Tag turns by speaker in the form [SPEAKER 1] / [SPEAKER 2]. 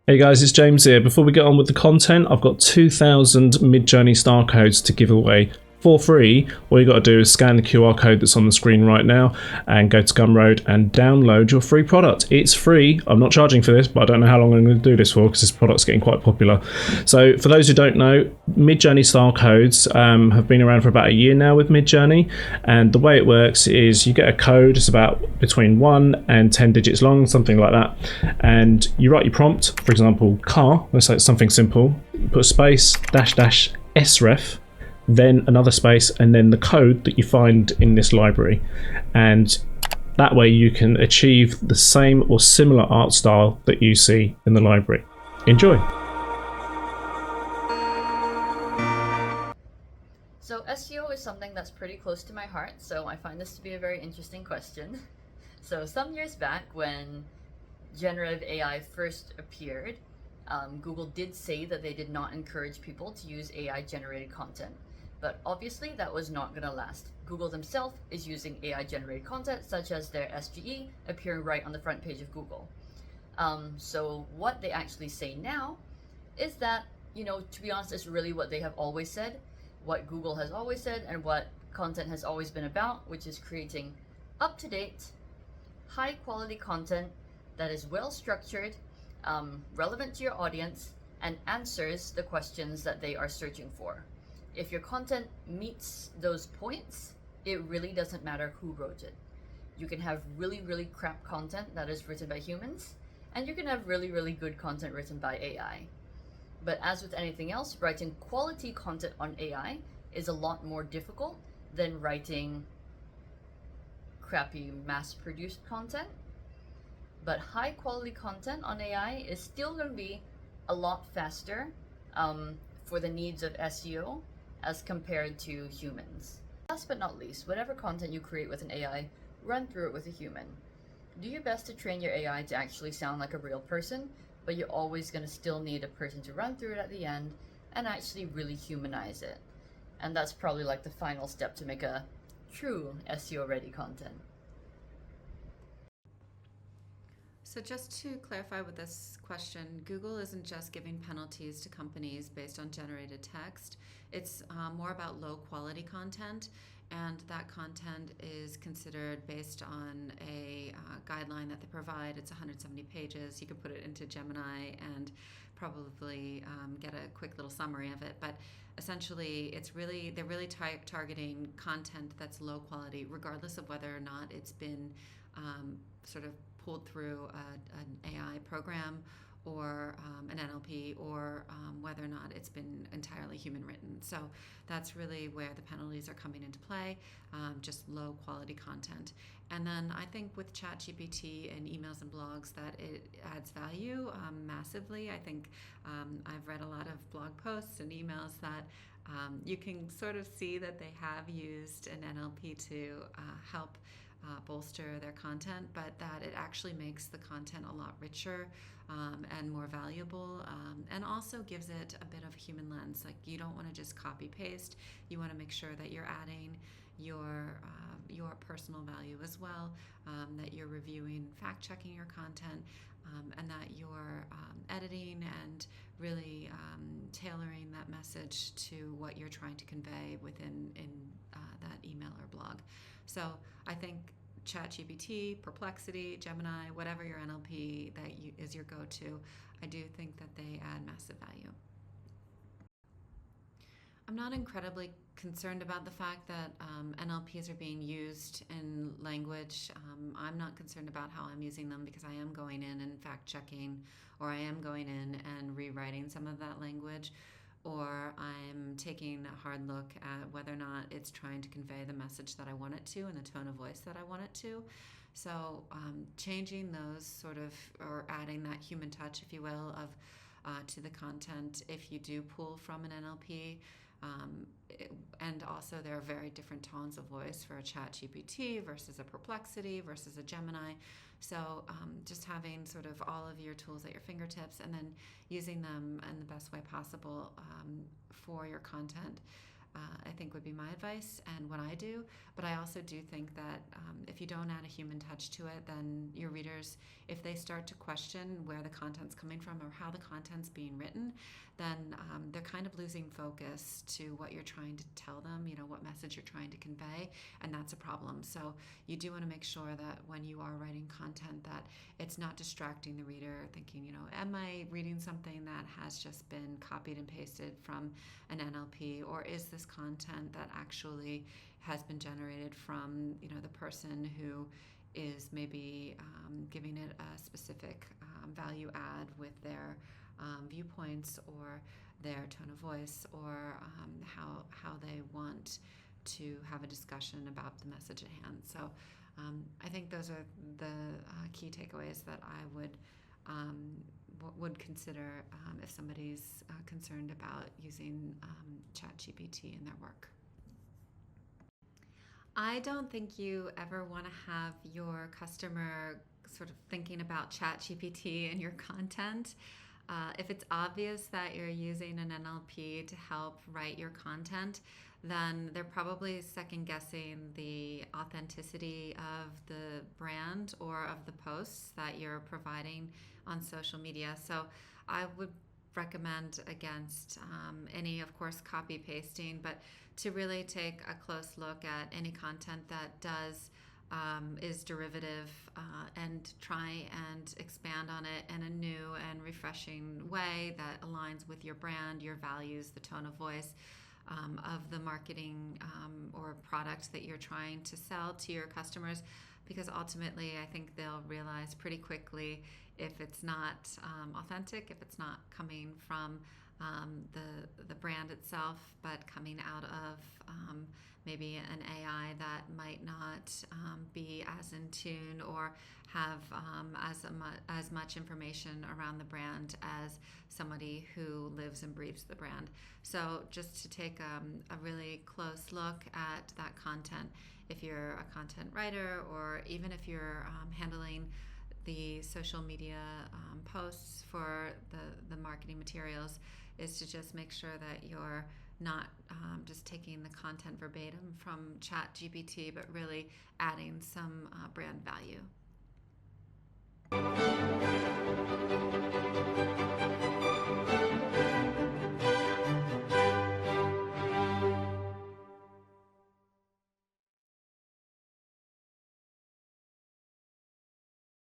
[SPEAKER 1] Hey guys, it's James here. Before we get on with the content, I've got 2,000 midjourney star codes to give away for free. All you got to do is scan the QR code that's on the screen right now and go to Gumroad and download your free product. It's free. I'm not charging for this, but I don't know how long I'm going to do this for because this product's getting quite popular. So for those who don't know, midjourney star codes have been around for about a year now with midjourney, and the way it works is you get a code. It's about between 1 and 10 digits long, something like that, and you write your prompt. For example, car. Let's say it's something simple. You put a space dash dash sref, then another space, and then the code that you find in this library, and that way you can achieve the same or similar art style that you see in the library. Enjoy.
[SPEAKER 2] So SEO is something that's pretty close to my heart, so I find this to be a very interesting question. So some years back when generative AI first appeared, Google did say that they did not encourage people to use AI generated content. But obviously that was not going to last. Google themselves is using AI generated content such as their SGE appearing right on the front page of Google. So what they actually say now is that, to be honest, it's really what they have always said, what Google has always said, and what content has always been about, which is creating up-to-date, high-quality content that is well-structured, relevant to your audience, and answers the questions that they are searching for. If your content meets those points, it really doesn't matter who wrote it. You can have really, really crap content that is written by humans, and you can have really, really good content written by AI. But as with anything else, writing quality content on AI is a lot more difficult than writing crappy mass-produced content. But high-quality content on AI is still going to be a lot faster for the needs of SEO as compared to humans. Last but not least, whatever content you create with an AI, run through it with a human. Do your best to train your AI to actually sound like a real person, but you're always going to still need a person to run through it at the end and actually really humanize it. And that's probably like the final step to make a true SEO ready content.
[SPEAKER 3] So just to clarify with this question, Google isn't just giving penalties to companies based on generated text. It's more about low quality content, and that content is considered based on a guideline that they provide. It's 170 pages. You can put it into Gemini and probably get a quick little summary of it. But essentially, they're really targeting content that's low quality, regardless of whether or not it's been sort of pulled through an AI program or an NLP, or whether or not it's been entirely human written. So that's really where the penalties are coming into play, just low quality content. And then I think with ChatGPT and emails and blogs that it adds value massively. I think I've read a lot of blog posts and emails that you can sort of see that they have used an NLP to help bolster their content, but that it actually makes the content a lot richer and more valuable, and also gives it a bit of a human lens. Like, you don't want to just copy paste. You want to make sure that you're adding your personal value as well, that you're reviewing, fact checking your content, and that you're editing and really tailoring that message to what you're trying to convey within that email or blog. So I think ChatGPT, Perplexity, Gemini, whatever your NLP is your go-to, I do think that they add massive value. I'm not incredibly concerned about the fact that NLPs are being used in language. I'm not concerned about how I'm using them, because I am going in and fact checking, or I am going in and rewriting some of that language, or I'm taking a hard look at whether or not it's trying to convey the message that I want it to and the tone of voice that I want it to. So changing those sort of, or adding that human touch, if you will, of to the content if you do pull from an NLP. And also there are very different tones of voice for a ChatGPT versus a Perplexity versus a Gemini. So just having sort of all of your tools at your fingertips and then using them in the best way possible for your content I think would be my advice and what I do. But I also do think that if you don't add a human touch to it, then your readers, if they start to question where the content's coming from or how the content's being written, then they're kind of losing focus to what you're trying to tell them, what message you're trying to convey, and that's a problem. So you do want to make sure that when you are writing content that it's not distracting the reader thinking, am I reading something that has just been copied and pasted from an NLP, or is this content that actually has been generated from, the person who is maybe giving it a specific value add with their viewpoints or their tone of voice, or how they want to have a discussion about the message at hand. So I think those are the key takeaways that I would consider if somebody's concerned about using ChatGPT in their work. I don't think you ever want to have your customer sort of thinking about ChatGPT in your content. If it's obvious that you're using an NLP to help write your content, then they're probably second guessing the authenticity of the brand or of the posts that you're providing on social media. So I would recommend against any, of course, copy pasting, but to really take a close look at any content that is derivative and try and expand on it in a new and refreshing way that aligns with your brand, your values, the tone of voice of the marketing or product that you're trying to sell to your customers, because ultimately I think they'll realize pretty quickly if it's not authentic, if it's not coming from the brand itself, but coming out of maybe an AI that might not be as in tune or have as much information around the brand as somebody who lives and breathes the brand. So just to take a really close look at that content, if you're a content writer or even if you're handling the social media posts for the marketing materials, is to just make sure that you're not just taking the content verbatim from ChatGPT, but really adding some brand value.